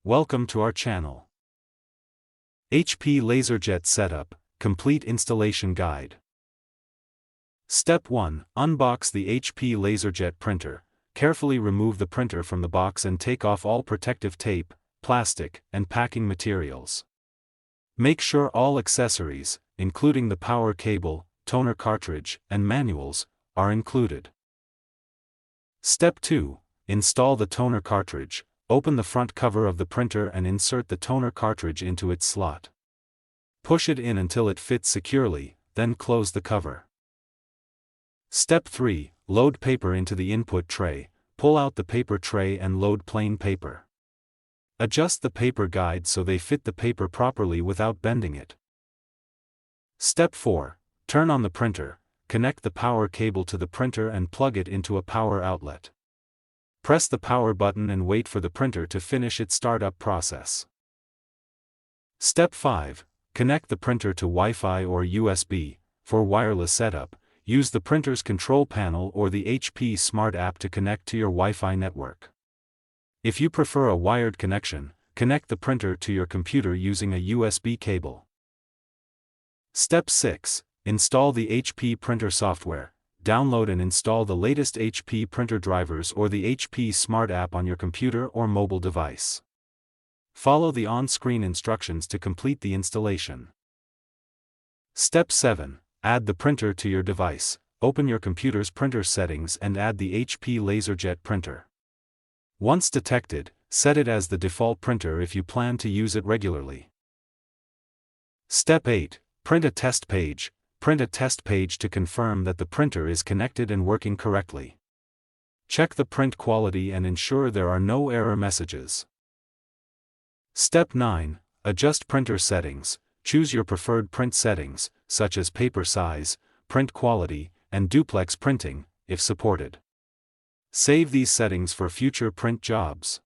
Welcome to our channel. HP LaserJet Setup, Complete Installation Guide. Step 1. Unbox the HP LaserJet printer. Carefully remove the printer from the box and take off all protective tape, plastic, and packing materials. Make sure all accessories, including the power cable, toner cartridge, and manuals, are included. Step 2. Install the toner cartridge. Open the front cover of the printer and insert the toner cartridge into its slot. Push it in until it fits securely, then close the cover. Step 3. Load paper into the input tray. Pull out the paper tray and load plain paper. Adjust the paper guide so they fit the paper properly without bending it. Step 4. Turn on the printer. Connect the power cable to the printer and plug it into a power outlet. Press the power button and wait for the printer to finish its startup process. Step 5. Connect the printer to Wi-Fi or USB. For wireless setup, use the printer's control panel or the HP Smart app to connect to your Wi-Fi network. If you prefer a wired connection, connect the printer to your computer using a USB cable. Step 6. Install the HP printer software. Download and install the latest HP printer drivers or the HP Smart app on your computer or mobile device. Follow the on-screen instructions to complete the installation. Step 7. Add the printer to your device. Open your computer's printer settings and add the HP LaserJet printer. Once detected, set it as the default printer if you plan to use it regularly. Step 8. Print a test page. Print a test page to confirm that the printer is connected and working correctly. Check the print quality and ensure there are no error messages. Step 9. Adjust printer settings. Choose your preferred print settings, such as paper size, print quality, and duplex printing, if supported. Save these settings for future print jobs.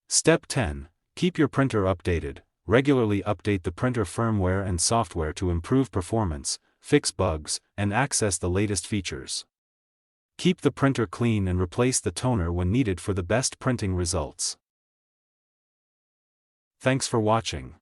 Step 10. Keep your printer updated. Regularly update the printer firmware and software to improve performance, fix bugs, and access the latest features. Keep the printer clean and replace the toner when needed for the best printing results. Thanks for watching.